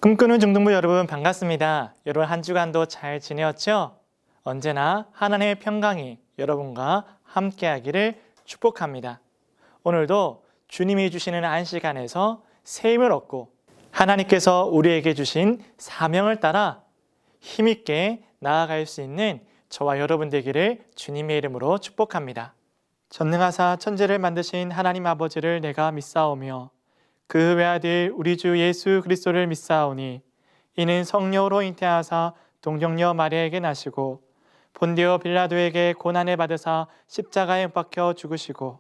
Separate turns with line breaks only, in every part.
꿈꾸는 중등부 여러분 반갑습니다. 여러분 한 주간도 잘 지내었죠? 언제나 하나님의 평강이 여러분과 함께하기를 축복합니다. 오늘도 주님이 주시는 안식안에서 새 힘을 얻고 하나님께서 우리에게 주신 사명을 따라 힘있게 나아갈 수 있는 저와 여러분 되기를 주님의 이름으로 축복합니다. 전능하사 천지를 만드신 하나님 아버지를 내가 믿사오며 그 외아들 우리 주 예수 그리스도를 믿사오니 이는 성령으로 잉태하사 동정녀 마리아에게 나시고 본디오 빌라도에게 고난을 받으사 십자가에 못 박혀 죽으시고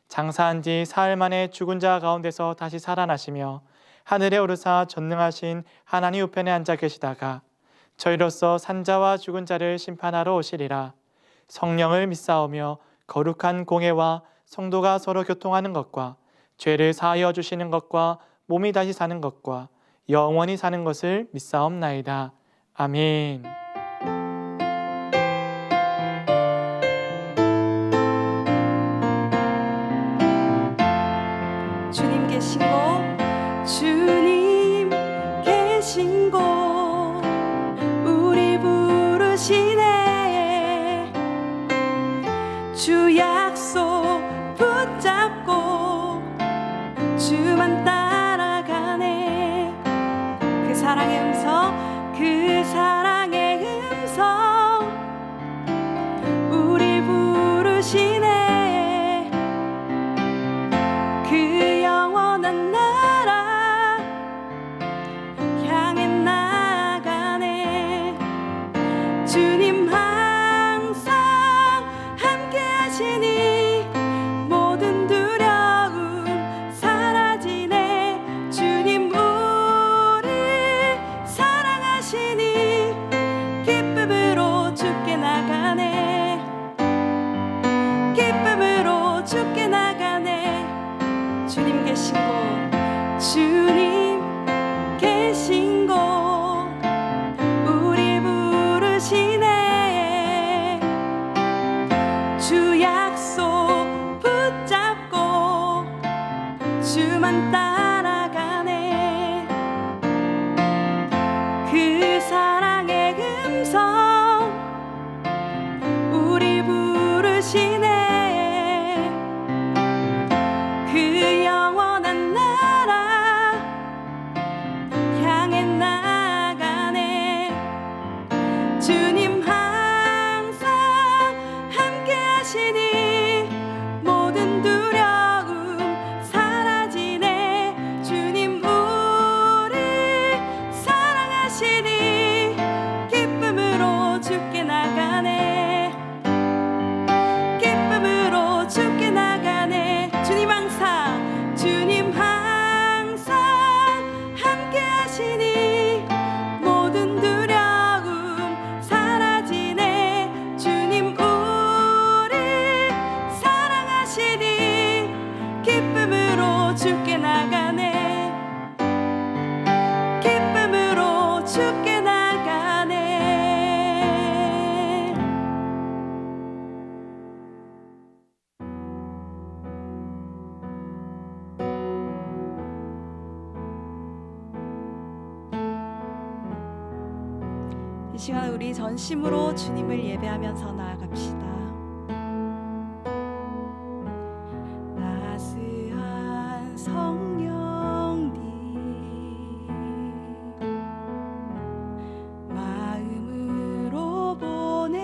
장사한 지 사흘 만에 죽은 자 가운데서 다시 살아나시며 하늘에 오르사 전능하신 하나님 우편에 앉아 계시다가 저희로서 산자와 죽은 자를 심판하러 오시리라. 성령을 믿사오며 거룩한 공회와 성도가 서로 교통하는 것과 죄를 사하여 주시는 것과 몸이 다시 사는 것과 영원히 사는 것을 믿사옵나이다. 아멘.
주님 계신 곳, 주님 계신 곳, 우리 부르시네. 주 약속 붙잡고 주만 따라가네. 그 사랑의 음성, 그 사랑의 음성, 우리 부르시네. 그 영원한 나라 향해 나가네. 주님 항상 함께 하시니 모든 두려움 사라지네. 주님 우리 사랑하시니 기쁨으로 주께 나가네. 기쁨으로 주께 나가네. 주님 계신 곳, 주님 계신 곳, 우리 부르시네. 주 약속 붙잡고 주만 따라가네. 그 사랑의 음성, 우리 부르시네. 그 영원한 나라 향해 나가네. 주님 항상 함께 하시니 모든 두려움 사라지네. 주님 우리 사랑하시니 기쁨으로 주께 나가네. 기쁨으로 주께 나가네. 주님 항상 함께 하시니 모든 두려움 사라지네. 주님 우리 사랑하시니 기쁨으로 주께 나가네. 기쁨으로 주께 나가네. 이 시간 우리 전심으로 주님을 예배하면서 나아갑시다. 따스한 성령님 마음으로 보내.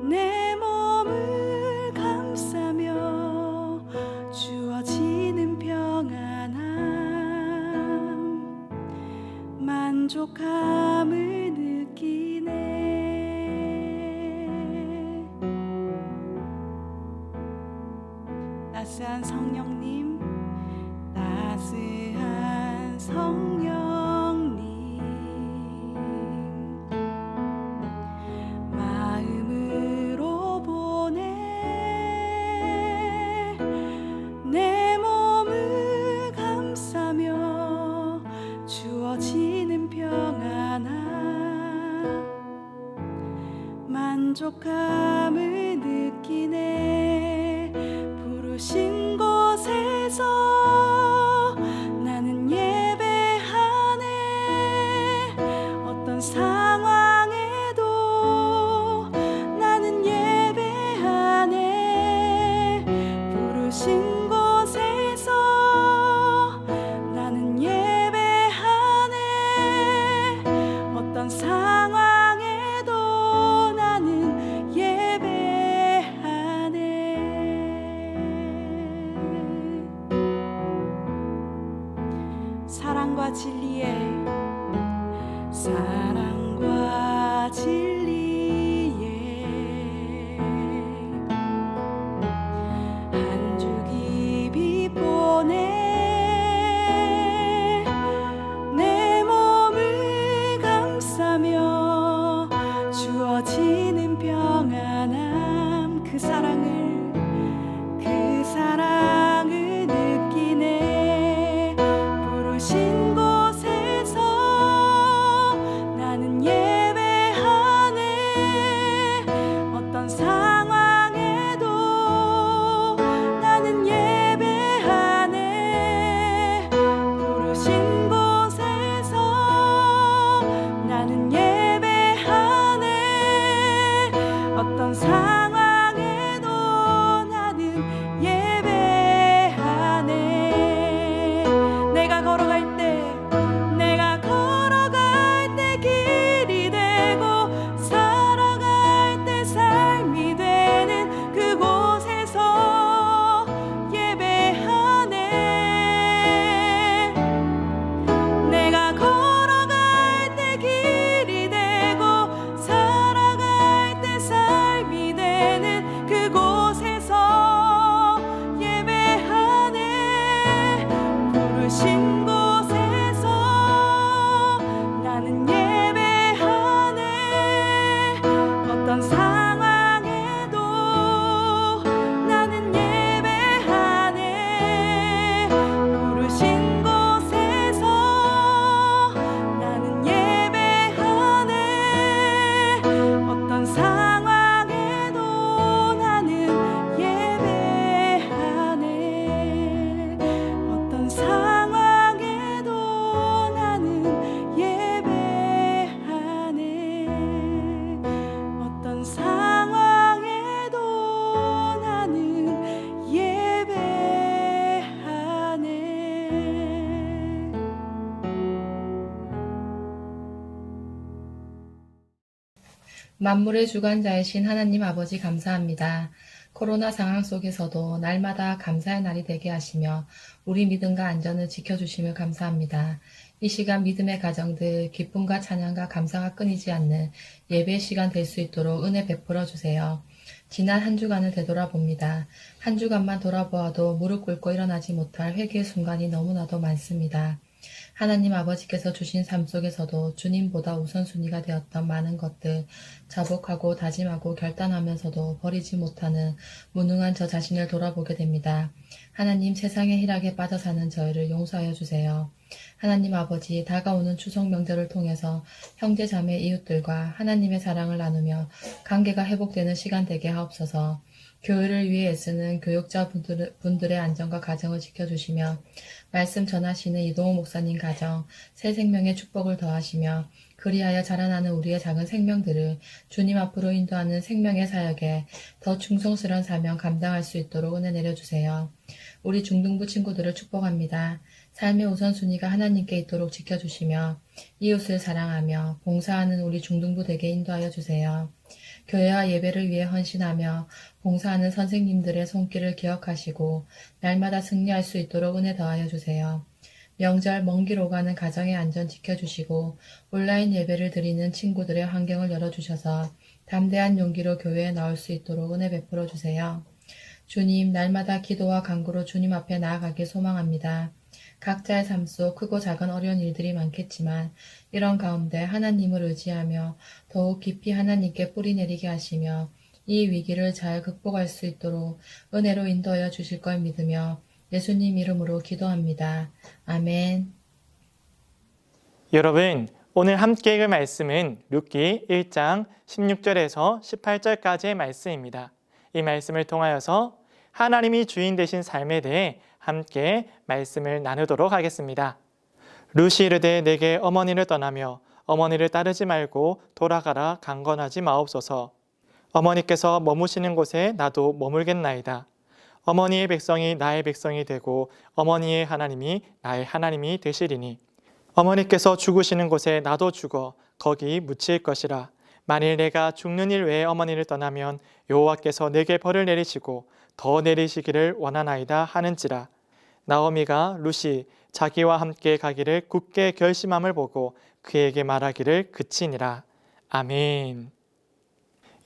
내 몸을 감싸며 주어지는 평안함, 만족함을 느끼네. 따스한 성령님, 따스한 성령님 마음으로 보내. 내 몸을 감싸며 주어지는 평안함, 만족함을 느끼네. 부르신 곳에서 나는 사랑과 진리에 사랑과 진리에 한 주 깊이 보내 내 몸을 감싸며 주어지는 평안함 그 사랑을 느끼네 부르신 곳에서 나는 예배하네 어떤 상황에도 나는 예배하네 부르신 곳에서 나는 예배하네 어떤 상황에도 나는 예배하네 내가 걸어갈 때 길이 되고 살아갈 때 삶이 되는 그곳에서 예배하네 내가 걸어갈 때 길이 되고 살아갈 때 삶이 되는 그곳에서 예배하네 부르신 곳에서 나는 예배하네 어떤 상황에도 나는 예배하네 부르신 곳에서 나는 예배하네 어떤 상황에도 나는 예배하네 어떤 상황에도 나는 예배하네 어떤 상황에도 나는 예배하네
만물의 주관자이신 하나님 아버지 감사합니다. 코로나 상황 속에서도 날마다 감사의 날이 되게 하시며 우리 믿음과 안전을 지켜주심을 감사합니다. 이 시간 믿음의 가정들 기쁨과 찬양과 감사가 끊이지 않는 예배 시간 될 수 있도록 은혜 베풀어 주세요. 지난 한 주간을 되돌아봅니다. 한 주간만 돌아보아도 무릎 꿇고 일어나지 못할 회개의 순간이 너무나도 많습니다. 하나님 아버지께서 주신 삶 속에서도 주님보다 우선순위가 되었던 많은 것들, 자복하고 다짐하고 결단하면서도 버리지 못하는 무능한 저 자신을 돌아보게 됩니다. 하나님 세상의 희락에 빠져 사는 저희를 용서하여 주세요. 하나님 아버지 다가오는 추석 명절을 통해서 형제 자매 이웃들과 하나님의 사랑을 나누며 관계가 회복되는 시간 되게 하옵소서. 교회를 위해 애쓰는 교육자분들의 안전과 가정을 지켜주시며 말씀 전하시는 이동호 목사님 가정 새 생명의 축복을 더하시며 그리하여 자라나는 우리의 작은 생명들을 주님 앞으로 인도하는 생명의 사역에 더 충성스러운 사명 감당할 수 있도록 은혜 내려주세요. 우리 중등부 친구들을 축복합니다. 삶의 우선순위가 하나님께 있도록 지켜주시며 이웃을 사랑하며 봉사하는 우리 중등부들에게 인도하여 주세요. 교회와 예배를 위해 헌신하며 봉사하는 선생님들의 손길을 기억하시고 날마다 승리할 수 있도록 은혜 더하여 주세요. 명절 먼 길 오가는 가정의 안전 지켜주시고 온라인 예배를 드리는 친구들의 환경을 열어주셔서 담대한 용기로 교회에 나올 수 있도록 은혜 베풀어 주세요. 주님, 날마다 기도와 간구로 주님 앞에 나아가길 소망합니다. 각자의 삶 속 크고 작은 어려운 일들이 많겠지만 이런 가운데 하나님을 의지하며 더욱 깊이 하나님께 뿌리 내리게 하시며 이 위기를 잘 극복할 수 있도록 은혜로 인도하여 주실 걸 믿으며 예수님 이름으로 기도합니다. 아멘.
여러분, 오늘 함께 읽을 말씀은 룻기 1장 16절에서 18절까지의 말씀입니다. 이 말씀을 통하여서 하나님이 주인 되신 삶에 대해 함께 말씀을 나누도록 하겠습니다. 룻이 이르되 내게 어머니를 떠나며 어머니를 따르지 말고 돌아가라 강건하지 마옵소서. 어머니께서 머무시는 곳에 나도 머물겠나이다. 어머니의 백성이 나의 백성이 되고 어머니의 하나님이 나의 하나님이 되시리니 어머니께서 죽으시는 곳에 나도 죽어 거기 묻힐 것이라. 만일 내가 죽는 일 외에 어머니를 떠나면 여호와께서 내게 벌을 내리시고 더 내리시기를 원하나이다 하는지라. 나오미가 룻이 자기와 함께 가기를 굳게 결심함을 보고 그에게 말하기를 그치니라. 아멘.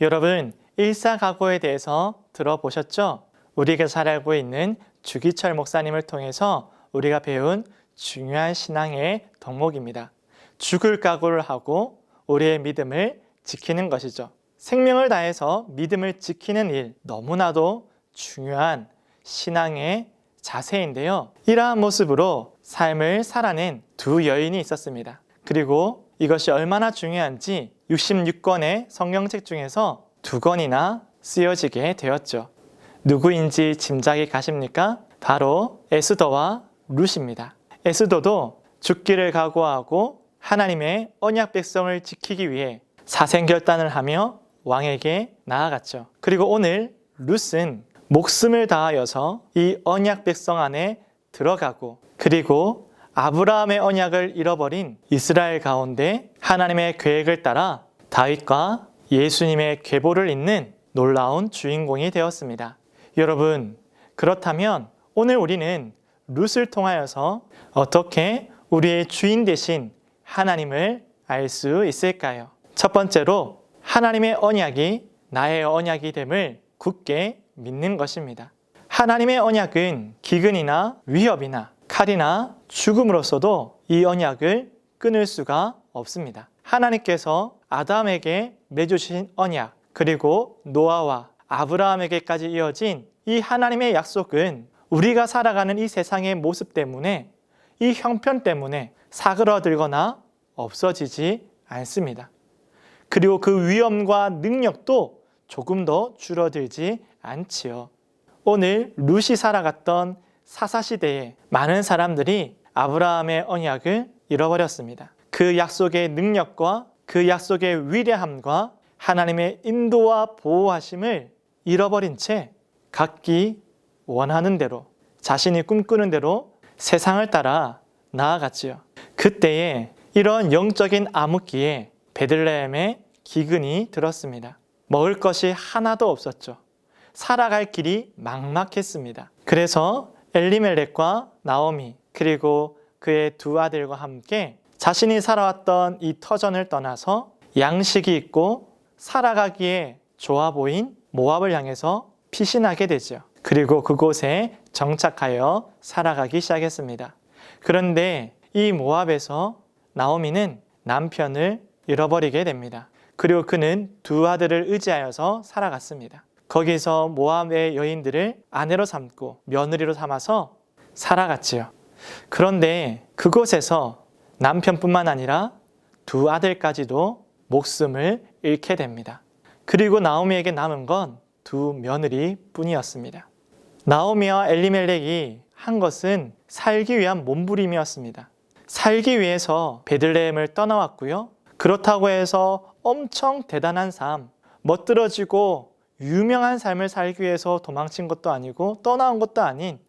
여러분, 일사각오에 대해서 들어보셨죠? 우리가 잘 알고 있는 주기철 목사님을 통해서 우리가 배운 중요한 신앙의 덕목입니다. 죽을 각오를 하고 우리의 믿음을 지키는 것이죠. 생명을 다해서 믿음을 지키는 일, 너무나도 중요한 신앙의 자세인데요. 이러한 모습으로 삶을 살아낸 두 여인이 있었습니다. 그리고 이것이 얼마나 중요한지 66권의 성경책 중에서 2권이나 쓰여지게 되었죠. 누구인지 짐작이 가십니까? 바로 에스더와 룻입니다. 에스더도 죽기를 각오하고 하나님의 언약 백성을 지키기 위해 사생결단을 하며 왕에게 나아갔죠. 그리고 오늘 룻은 목숨을 다하여서 이 언약 백성 안에 들어가고, 그리고 아브라함의 언약을 잃어버린 이스라엘 가운데 하나님의 계획을 따라 다윗과 예수님의 계보를 잇는 놀라운 주인공이 되었습니다. 여러분, 그렇다면 오늘 우리는 룻을 통하여서 어떻게 우리의 주인 되신 하나님을 알 수 있을까요? 첫 번째로 하나님의 언약이 나의 언약이 됨을 굳게 믿는 것입니다. 하나님의 언약은 기근이나 위협이나 칼이나 죽음으로서도 이 언약을 끊을 수가 없습니다. 하나님께서 아담에게 맺으신 언약, 그리고 노아와 아브라함에게까지 이어진 이 하나님의 약속은 우리가 살아가는 이 세상의 모습 때문에, 이 형편 때문에 사그러들거나 없어지지 않습니다. 그리고 그 위엄과 능력도 조금 더 줄어들지 않지요. 오늘 룻이 살아갔던 사사시대에 많은 사람들이 아브라함의 언약을 잃어버렸습니다. 그 약속의 능력과 그 약속의 위대함과 하나님의 인도와 보호하심을 잃어버린 채 각기 원하는 대로, 자신이 꿈꾸는 대로 세상을 따라 나아갔지요. 그때에 이런 영적인 암흑기에 베들레헴에 기근이 들었습니다. 먹을 것이 하나도 없었죠. 살아갈 길이 막막했습니다. 그래서 엘리멜렉과 나오미, 그리고 그의 두 아들과 함께 자신이 살아왔던 이 터전을 떠나서 양식이 있고 살아가기에 좋아 보인 모압을 향해서 피신하게 되죠. 그리고 그곳에 정착하여 살아가기 시작했습니다. 그런데 이 모압에서 나오미는 남편을 잃어버리게 됩니다. 그리고 그는 두 아들을 의지하여서 살아갔습니다. 거기서 모압의 여인들을 아내로 삼고 며느리로 삼아서 살아갔지요. 그런데 그곳에서 남편뿐만 아니라 두 아들까지도 목숨을 잃게 됩니다. 그리고 나오미에게 남은 건 두 며느리 뿐이었습니다. 나오미와 엘리멜렉이 한 것은 살기 위한 몸부림이었습니다. 살기 위해서 베들레헴을 떠나왔고요. 그렇다고 해서 엄청 대단한 삶, 멋들어지고 유명한 삶을 살기 위해서 도망친 것도 아니고 떠나온 것도 아닌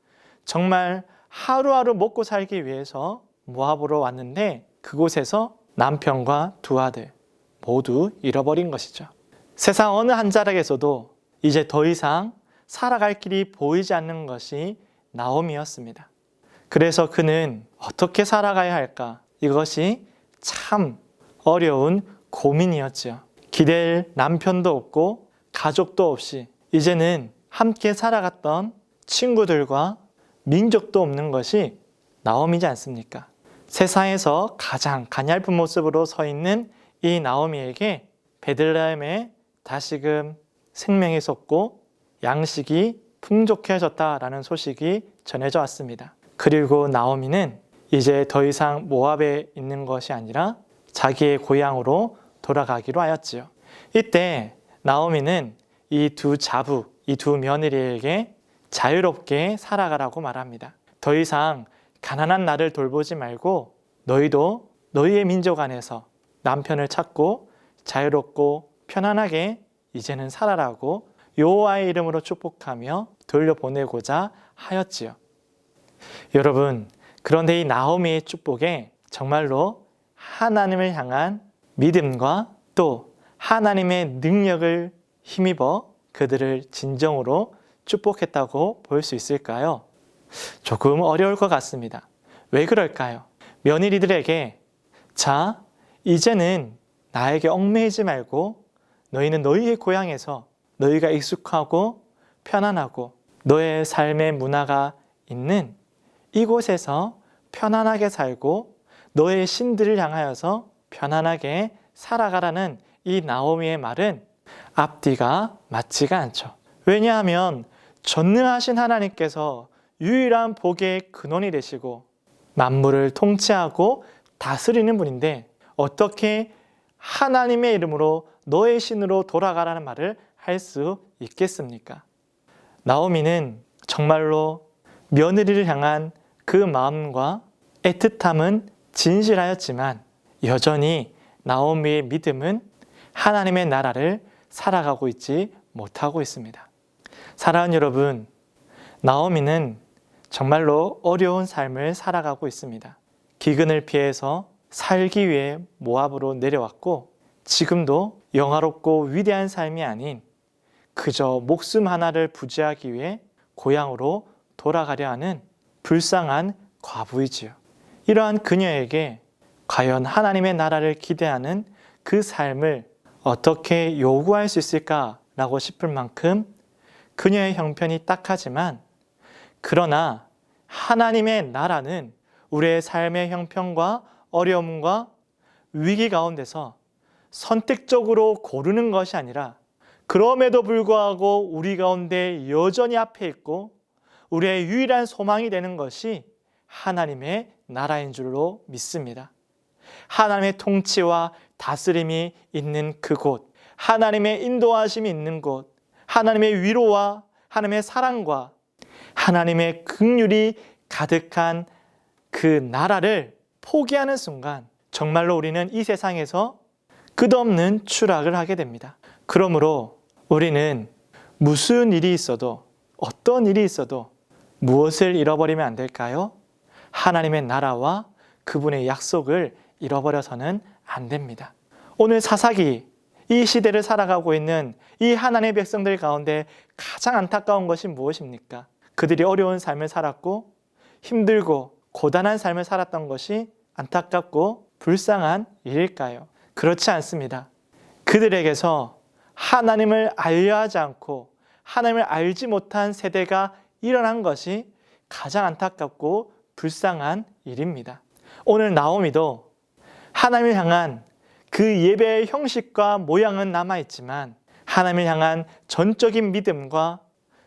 정말 하루하루 먹고 살기 위해서 모압으로 왔는데 그곳에서 남편과 두 아들 모두 잃어버린 것이죠. 세상 어느 한 자락에서도 이제 더 이상 살아갈 길이 보이지 않는 것이 나오미였습니다. 그래서 그는 어떻게 살아가야 할까? 이것이 참 어려운 고민이었죠. 기댈 남편도 없고 가족도 없이 이제는 함께 살아갔던 친구들과 민족도 없는 것이 나오미지 않습니까? 세상에서 가장 가냘픈 모습으로 서 있는 이 나오미에게 베들레헴에 다시금 생명이 솟고 양식이 풍족해졌다라는 소식이 전해져 왔습니다. 그리고 나오미는 이제 더 이상 모압에 있는 것이 아니라 자기의 고향으로 돌아가기로 하였지요. 이때 나오미는 이 두 자부, 이 두 며느리에게 자유롭게 살아가라고 말합니다. 더 이상 가난한 나를 돌보지 말고 너희도 너희의 민족 안에서 남편을 찾고 자유롭고 편안하게 이제는 살아라고 여호와의 이름으로 축복하며 돌려보내고자 하였지요. 여러분, 그런데 이 나오미의 축복에 정말로 하나님을 향한 믿음과 또 하나님의 능력을 힘입어 그들을 진정으로 축복했다고 볼 수 있을까요? 조금 어려울 것 같습니다. 왜 그럴까요? 며느리들에게 자, 이제는 나에게 얽매이지 말고 너희는 너희의 고향에서 너희가 익숙하고 편안하고 너의 삶의 문화가 있는 이곳에서 편안하게 살고 너의 신들을 향하여서 편안하게 살아가라는 이 나오미의 말은 앞뒤가 맞지가 않죠. 왜냐하면 전능하신 하나님께서 유일한 복의 근원이 되시고 만물을 통치하고 다스리는 분인데 어떻게 하나님의 이름으로 너의 신으로 돌아가라는 말을 할 수 있겠습니까? 나오미는 정말로 며느리를 향한 그 마음과 애틋함은 진실하였지만 여전히 나오미의 믿음은 하나님의 나라를 살아가고 있지 못하고 있습니다. 사랑하는 여러분, 나오미는 정말로 어려운 삶을 살아가고 있습니다. 기근을 피해서 살기 위해 모압으로 내려왔고 지금도 영화롭고 위대한 삶이 아닌 그저 목숨 하나를 부지하기 위해 고향으로 돌아가려 하는 불쌍한 과부이지요. 이러한 그녀에게 과연 하나님의 나라를 기대하는 그 삶을 어떻게 요구할 수 있을까라고 싶을 만큼 그녀의 형편이 딱하지만 그러나 하나님의 나라는 우리의 삶의 형편과 어려움과 위기 가운데서 선택적으로 고르는 것이 아니라 그럼에도 불구하고 우리 가운데 여전히 앞에 있고 우리의 유일한 소망이 되는 것이 하나님의 나라인 줄로 믿습니다. 하나님의 통치와 다스림이 있는 그곳, 하나님의 인도하심이 있는 곳, 하나님의 위로와 하나님의 사랑과 하나님의 긍휼이 가득한 그 나라를 포기하는 순간 정말로 우리는 이 세상에서 끝없는 추락을 하게 됩니다. 그러므로 우리는 무슨 일이 있어도 어떤 일이 있어도 무엇을 잃어버리면 안 될까요? 하나님의 나라와 그분의 약속을 잃어버려서는 안 됩니다. 오늘 사사기 이 시대를 살아가고 있는 이 하나님의 백성들 가운데 가장 안타까운 것이 무엇입니까? 그들이 어려운 삶을 살았고 힘들고 고단한 삶을 살았던 것이 안타깝고 불쌍한 일일까요? 그렇지 않습니다. 그들에게서 하나님을 알려 하지 않고 하나님을 알지 못한 세대가 일어난 것이 가장 안타깝고 불쌍한 일입니다. 오늘 나오미도 하나님을 향한 그 예배의 형식과 모양은 남아있지만 하나님을 향한 전적인 믿음과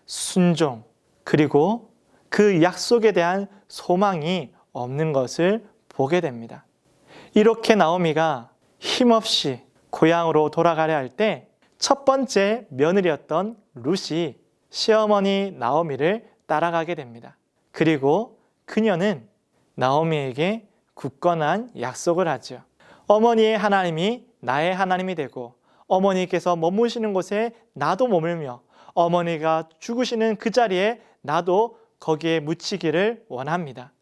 순종 그리고 그 약속에 대한 소망이 없는 것을 보게 됩니다. 이렇게 나오미가 힘없이 고향으로 돌아가려 할 때 첫 번째 며느리였던 룻이 시어머니 나오미를 따라가게 됩니다. 그리고 그녀는 나오미에게 굳건한 약속을 하죠. 어머니의 하나님이 나의 하나님이 되고 어머니께서 머무시는 곳에 나도 머물며 어머니가 죽으시는 그 자리에 나도 거기에 묻히기를 원합니다.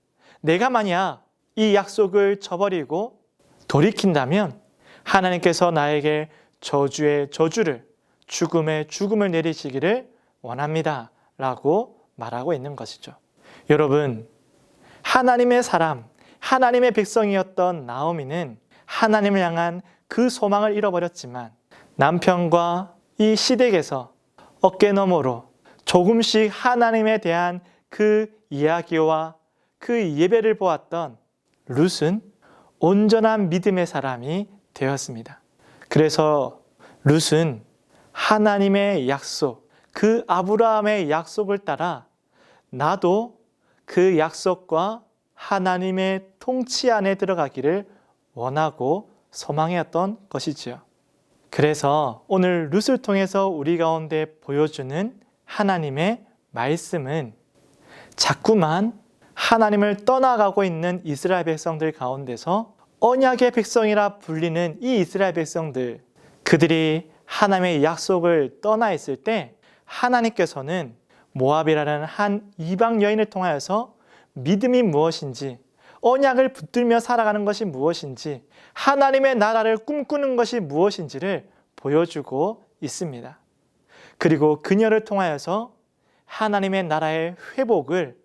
내가 만약 이 약속을 저버리고 돌이킨다면 하나님께서 나에게 저주의 저주를 죽음의 죽음을 내리시기를 원합니다 라고 말하고 있는 것이죠. 여러분, 하나님의 사람, 하나님의 백성이었던 나오미는 하나님을 향한 그 소망을 잃어버렸지만 남편과 이 시댁에서 어깨너머로 조금씩 하나님에 대한 그 이야기와 그 예배를 보았던 룻은 온전한 믿음의 사람이 되었습니다. 그래서 룻은 하나님의 약속, 그 아브라함의 약속을 따라 나도 그 약속과 하나님의 통치 안에 들어가기를 원하고 소망했던 것이지요. 그래서 오늘 룻을 통해서 우리 가운데 보여주는 하나님의 말씀은 자꾸만 하나님을 떠나가고 있는 이스라엘 백성들 가운데서 언약의 백성이라 불리는 이 이스라엘 백성들, 그들이 하나님의 약속을 떠나 있을 때 하나님께서는 모압이라는 한 이방 여인을 통하여서 믿음이 무엇인지, 언약을 붙들며 살아가는 것이 무엇인지, 하나님의 나라를 꿈꾸는 것이 무엇인지를 보여주고 있습니다. 그리고 그녀를 통하여서 하나님의 나라의 회복을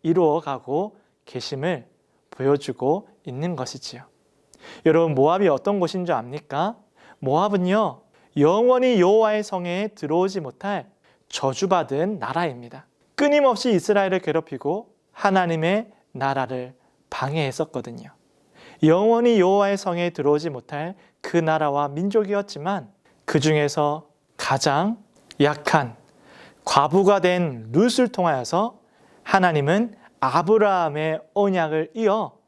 이루어가고 계심을 보여주고 있는 것이지요. 여러분, 모압이 어떤 곳인 줄 압니까? 모압은요, 영원히 여호와의 성에 들어오지 못할 저주받은 나라입니다. 끊임없이 이스라엘을 괴롭히고 하나님의 나라를 방해했었거든요. 영원히 여호와의 성에 들어오지 못할 그 나라와 민족이었지만 그 중에서 가장 약한 과부가 된 룻을 통하여서 하나님은 아브라함의 언약을 이어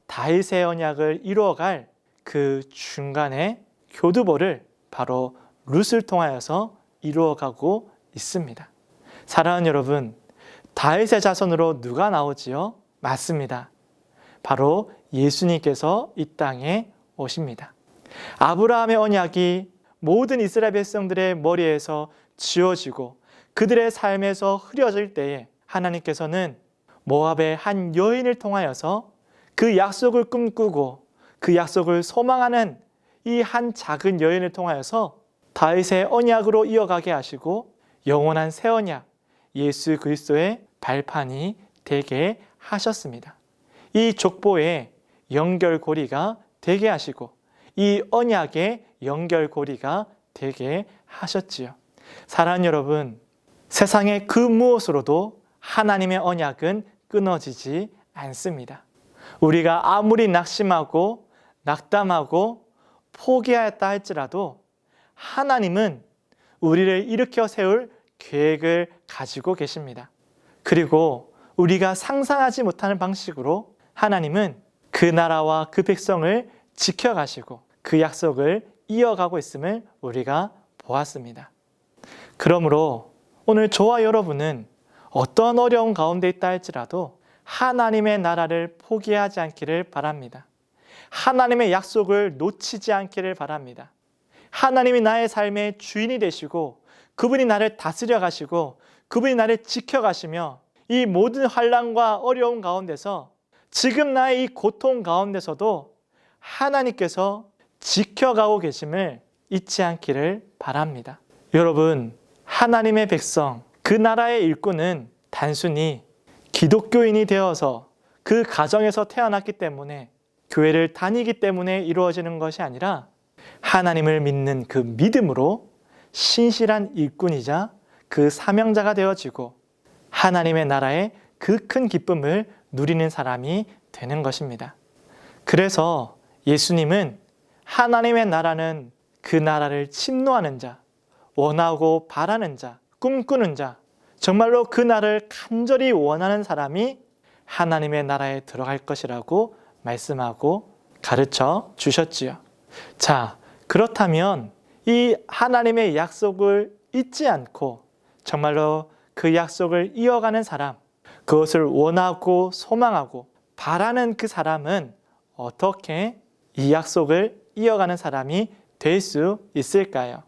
다윗의 언약을 이루어갈 그 중간에 교두보를 바로 룻을 통하여서 이루어가고 있습니다. 사랑하는 여러분, 다윗의 자손으로 누가 나오지요? 맞습니다. 바로 예수님께서 이 땅에 오십니다. 아브라함의 언약이 모든 이스라엘 백성들의 머리에서 지워지고 그들의 삶에서 흐려질 때에 하나님께서는 모압의 한 여인을 통하여서 그 약속을 꿈꾸고 그 약속을 소망하는 이 한 작은 여인을 통하여서 다윗의 언약으로 이어가게 하시고 영원한 새 언약 예수 그리스도의 발판이 되게 하셨습니다. 이 족보의 연결고리가 되게 하시고 이 언약의 연결고리가 되게 하셨지요. 사랑하는 여러분, 세상의 그 무엇으로도 하나님의 언약은 끊어지지 않습니다. 우리가 아무리 낙심하고 낙담하고 포기하였다 할지라도 하나님은 우리를 일으켜 세울 계획을 가지고 계십니다. 그리고 우리가 상상하지 못하는 방식으로 하나님은 그 나라와 그 백성을 지켜가시고 그 약속을 이어가고 있음을 우리가 보았습니다. 그러므로 오늘 저와 여러분은 어떤 어려운 가운데 있다 할지라도 하나님의 나라를 포기하지 않기를 바랍니다. 하나님의 약속을 놓치지 않기를 바랍니다. 하나님이 나의 삶의 주인이 되시고 그분이 나를 다스려 가시고 그분이 나를 지켜 가시며 이 모든 환난과 어려움 가운데서 지금 나의 이 고통 가운데서도 하나님께서 지켜가고 계심을 잊지 않기를 바랍니다. 여러분, 하나님의 백성, 그 나라의 일꾼은 단순히 기독교인이 되어서 그 가정에서 태어났기 때문에 교회를 다니기 때문에 이루어지는 것이 아니라 하나님을 믿는 그 믿음으로 신실한 일꾼이자 그 사명자가 되어지고 하나님의 나라의 그 큰 기쁨을 누리는 사람이 되는 것입니다. 그래서 예수님은 하나님의 나라는 그 나라를 침노하는 자, 원하고 바라는 자, 꿈꾸는 자, 정말로 그 나라를 간절히 원하는 사람이 하나님의 나라에 들어갈 것이라고 말씀하고 가르쳐 주셨지요. 자, 그렇다면 이 하나님의 약속을 잊지 않고 정말로 그 약속을 이어가는 사람, 그것을 원하고 소망하고 바라는 그 사람은 어떻게 이 약속을 이어가는 사람이 될 수 있을까요?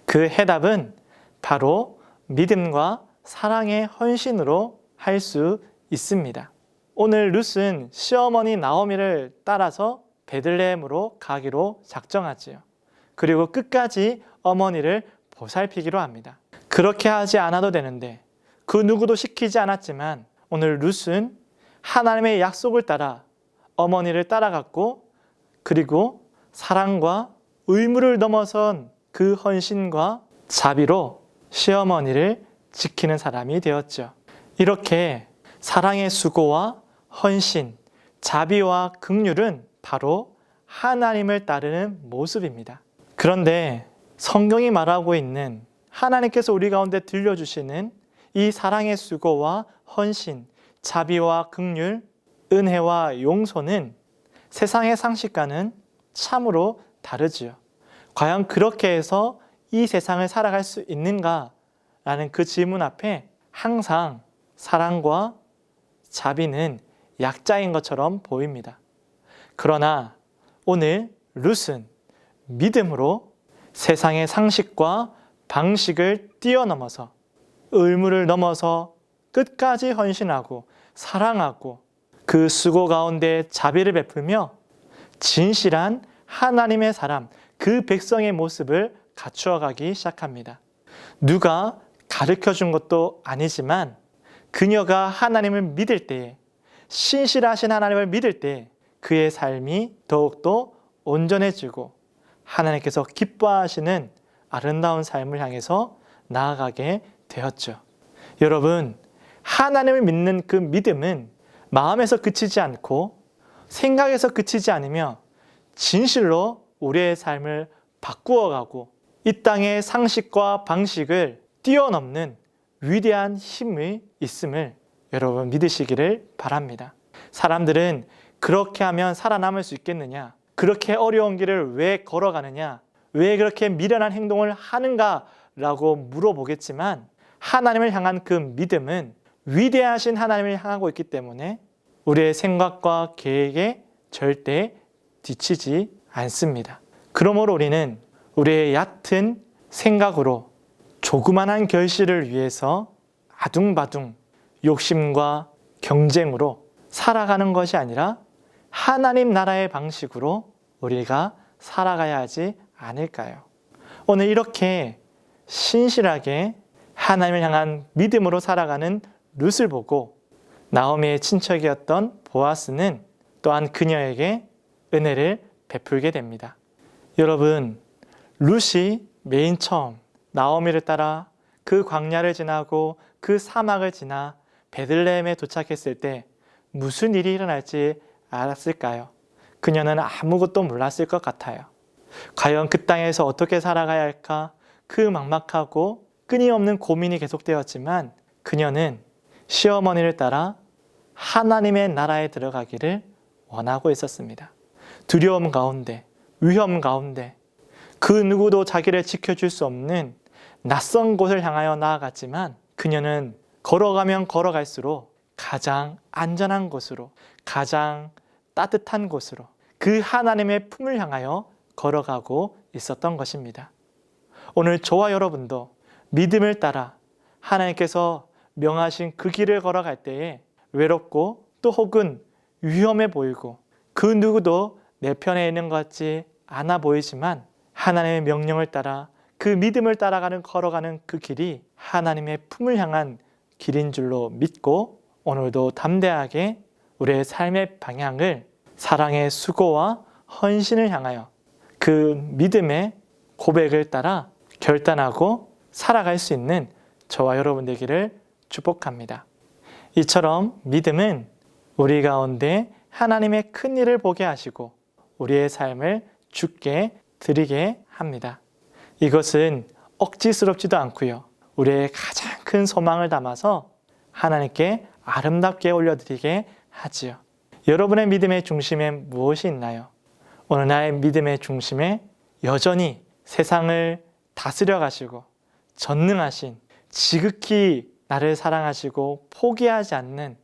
그 해답은 바로 믿음과 사랑의 헌신으로 할 수 있습니다. 오늘 룻은 시어머니 나오미를 따라서 베들레헴으로 가기로 작정하지요. 그리고 끝까지 어머니를 보살피기로 합니다. 그렇게 하지 않아도 되는데 그 누구도 시키지 않았지만 오늘 룻은 하나님의 약속을 따라 어머니를 따라갔고 그리고 사랑과 의무를 넘어선 그 헌신과 자비로 시어머니를 지키는 사람이 되었죠. 이렇게 사랑의 수고와 헌신, 자비와 긍휼은 바로 하나님을 따르는 모습입니다. 그런데 성경이 말하고 있는 하나님께서 우리 가운데 들려주시는 이 사랑의 수고와 헌신, 자비와 긍휼, 은혜와 용서는 세상의 상식과는 참으로 다르지요. 과연 그렇게 해서 이 세상을 살아갈 수 있는가? 라는 그 질문 앞에 항상 사랑과 자비는 약자인 것처럼 보입니다. 그러나 오늘 룻은 믿음으로 세상의 상식과 방식을 뛰어넘어서 의무를 넘어서 끝까지 헌신하고 사랑하고 그 수고 가운데 자비를 베풀며 진실한 하나님의 사람, 그 백성의 모습을 갖추어 가기 시작합니다. 누가 가르쳐 준 것도 아니지만 그녀가 하나님을 믿을 때에, 신실하신 하나님을 믿을 때에 그의 삶이 더욱더 온전해지고 하나님께서 기뻐하시는 아름다운 삶을 향해서 나아가게 되었죠. 여러분, 하나님을 믿는 그 믿음은 마음에서 그치지 않고 생각에서 그치지 않으며 진실로 우리의 삶을 바꾸어가고 이 땅의 상식과 방식을 뛰어넘는 위대한 힘이 있음을 여러분 믿으시기를 바랍니다. 사람들은 그렇게 하면 살아남을 수 있겠느냐? 그렇게 어려운 길을 왜 걸어가느냐? 왜 그렇게 미련한 행동을 하는가? 라고 물어보겠지만 하나님을 향한 그 믿음은 위대하신 하나님을 향하고 있기 때문에 우리의 생각과 계획에 절대 뒤치지 않습니다. 그러므로 우리는 우리의 얕은 생각으로 조그만한 결실을 위해서 아둥바둥 욕심과 경쟁으로 살아가는 것이 아니라 하나님 나라의 방식으로 우리가 살아가야 하지 않을까요? 오늘 이렇게 신실하게 하나님을 향한 믿음으로 살아가는 룻을 보고 나오미의 친척이었던 보아스는 또한 그녀에게 은혜를 베풀게 됩니다. 여러분, 룻이 맨 처음 나오미를 따라 그 광야를 지나고 그 사막을 지나 베들레헴에 도착했을 때 무슨 일이 일어날지 알았을까요? 그녀는 아무것도 몰랐을 것 같아요. 과연 그 땅에서 어떻게 살아가야 할까? 그 막막하고 끊임없는 고민이 계속되었지만 그녀는 시어머니를 따라 하나님의 나라에 들어가기를 원하고 있었습니다. 두려움 가운데, 위험 가운데 그 누구도 자기를 지켜줄 수 없는 낯선 곳을 향하여 나아갔지만 그녀는 걸어가면 걸어갈수록 가장 안전한 곳으로, 가장 따뜻한 곳으로 그 하나님의 품을 향하여 걸어가고 있었던 것입니다. 오늘 저와 여러분도 믿음을 따라 하나님께서 명하신 그 길을 걸어갈 때에 외롭고 또 혹은 위험해 보이고 그 누구도 내 편에 있는 것 같지 않아 보이지만 하나님의 명령을 따라 그 믿음을 따라가는 걸어가는 그 길이 하나님의 품을 향한 길인 줄로 믿고 오늘도 담대하게 우리의 삶의 방향을 사랑의 수고와 헌신을 향하여 그 믿음의 고백을 따라 결단하고 살아갈 수 있는 저와 여러분 되기를 축복합니다. 이처럼 믿음은 우리 가운데 하나님의 큰 일을 보게 하시고 우리의 삶을 주께 드리게 합니다. 이것은 억지스럽지도 않고요. 우리의 가장 큰 소망을 담아서 하나님께 아름답게 올려드리게 하지요. 여러분의 믿음의 중심에 무엇이 있나요? 오늘 나의 믿음의 중심에 여전히 세상을 다스려 가시고 전능하신 지극히 나를 사랑하시고 포기하지 않는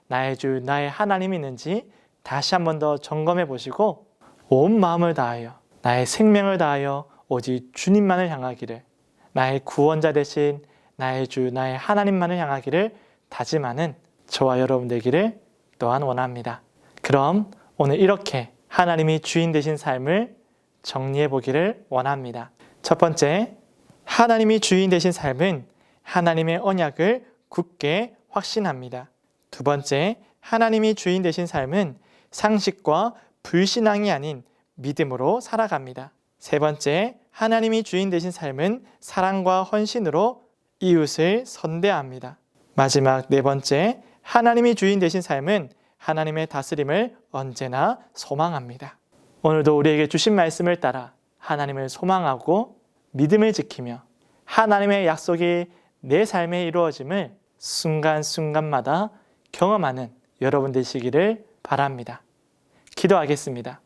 나의 주, 나의 하나님이 있는지 다시 한 번 더 점검해 보시고 온 마음을 다하여 나의 생명을 다하여 오직 주님만을 향하기를, 나의 구원자 되신 나의 주, 나의 하나님만을 향하기를 다짐하는 저와 여러분 되기를 또한 원합니다. 그럼 오늘 이렇게 하나님이 주인 되신 삶을 정리해 보기를 원합니다. 첫 번째, 하나님이 주인 되신 삶은 하나님의 언약을 굳게 확신합니다. 두 번째, 하나님이 주인 되신 삶은 상식과 불신앙이 아닌 믿음으로 살아갑니다. 세 번째, 하나님이 주인 되신 삶은 사랑과 헌신으로 이웃을 선대합니다. 마지막 네 번째, 하나님이 주인 되신 삶은 하나님의 다스림을 언제나 소망합니다. 오늘도 우리에게 주신 말씀을 따라 하나님을 소망하고 믿음을 지키며 하나님의 약속이 내 삶에 이루어짐을 순간순간마다 경험하는 여러분 되시기를 바랍니다. 기도하겠습니다.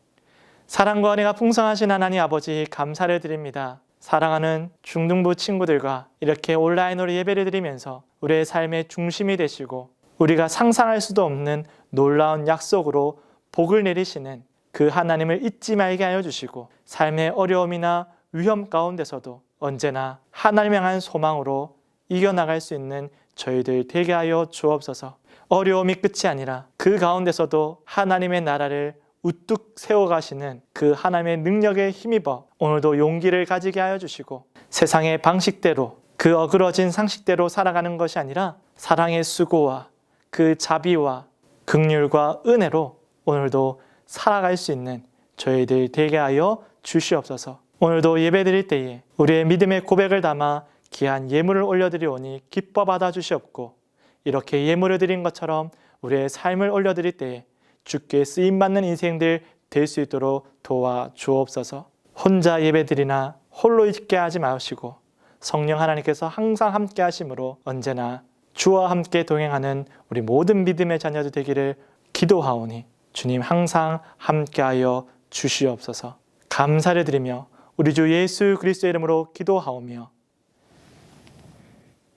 사랑과 은혜가 풍성하신 하나님 아버지 감사를 드립니다. 사랑하는 중등부 친구들과 이렇게 온라인으로 예배를 드리면서 우리의 삶의 중심이 되시고 우리가 상상할 수도 없는 놀라운 약속으로 복을 내리시는 그 하나님을 잊지 말게 하여 주시고 삶의 어려움이나 위험 가운데서도 언제나 하나님 향한 소망으로 이겨나갈 수 있는 저희들 되게 하여 주옵소서. 어려움이 끝이 아니라 그 가운데서도 하나님의 나라를 우뚝 세워가시는 그 하나님의 능력에 힘입어 오늘도 용기를 가지게 하여 주시고 세상의 방식대로 그 어그러진 상식대로 살아가는 것이 아니라 사랑의 수고와 그 자비와 긍휼과 은혜로 오늘도 살아갈 수 있는 저희들 되게 하여 주시옵소서. 오늘도 예배드릴 때에 우리의 믿음의 고백을 담아 귀한 예물을 올려드리오니 기뻐 받아 주시옵고, 이렇게 예물을 드린 것처럼 우리의 삶을 올려드릴 때에 주께 쓰임받는 인생들 될 수 있도록 도와 주옵소서. 혼자 예배드리나 홀로 있게 하지 마시고 성령 하나님께서 항상 함께 하심으로 언제나 주와 함께 동행하는 우리 모든 믿음의 자녀들 되기를 기도하오니 주님 항상 함께하여 주시옵소서. 감사를 드리며 우리 주 예수 그리스도의 이름으로 기도하오며,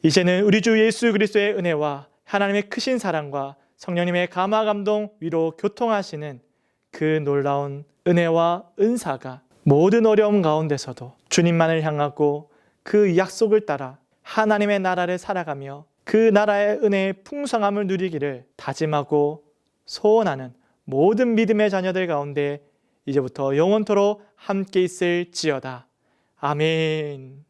이제는 우리 주 예수 그리스도의 은혜와 하나님의 크신 사랑과 성령님의 감화 감동 위로 교통하시는 그 놀라운 은혜와 은사가 모든 어려움 가운데서도 주님만을 향하고 그 약속을 따라 하나님의 나라를 살아가며 그 나라의 은혜의 풍성함을 누리기를 다짐하고 소원하는 모든 믿음의 자녀들 가운데 이제부터 영원토록 함께 있을지어다. 아멘.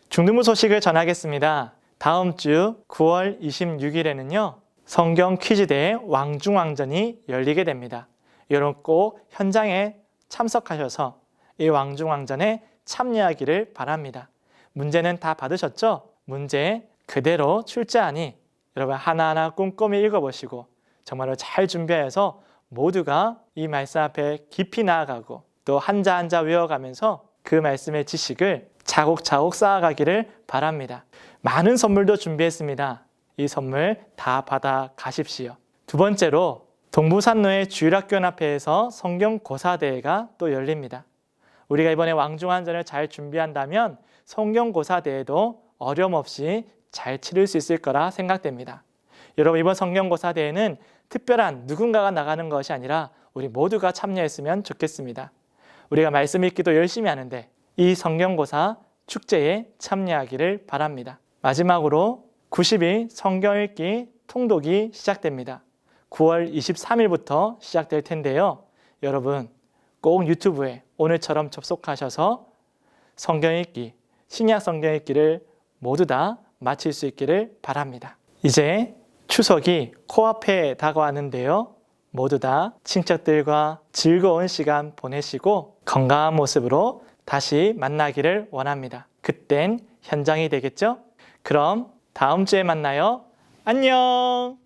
중등부 소식을 전하겠습니다. 다음 주 9월 26일에는요. 성경 퀴즈대회 왕중왕전이 열리게 됩니다. 여러분 꼭 현장에 참석하셔서 이 왕중왕전에 참여하기를 바랍니다. 문제는 다 받으셨죠? 문제 그대로 출제하니 여러분 하나하나 꼼꼼히 읽어보시고 정말로 잘 준비해서 모두가 이 말씀 앞에 깊이 나아가고 또 한자 한자 외워가면서 그 말씀의 지식을 차곡차곡 쌓아가기를 바랍니다. 많은 선물도 준비했습니다. 이 선물 다 받아 가십시오. 두 번째로 동부산로의 주일학교연합회에서 성경고사대회가 또 열립니다. 우리가 이번에 왕중왕전을 잘 준비한다면 성경고사대회도 어려움 없이 잘 치를 수 있을 거라 생각됩니다. 여러분 이번 성경고사대회는 특별한 누군가가 나가는 것이 아니라 우리 모두가 참여했으면 좋겠습니다. 우리가 말씀 읽기도 열심히 하는데 이 성경고사 축제에 참여하기를 바랍니다. 마지막으로 90일 성경 읽기 통독이 시작됩니다. 9월 23일부터 시작될 텐데요. 여러분 꼭 유튜브에 오늘처럼 접속하셔서 성경 읽기, 신약 성경 읽기를 모두 다 마칠 수 있기를 바랍니다. 이제 추석이 코앞에 다가왔는데요. 모두 다 친척들과 즐거운 시간 보내시고 건강한 모습으로 다시 만나기를 원합니다. 그땐 현장이 되겠죠? 그럼 다음 주에 만나요. 안녕!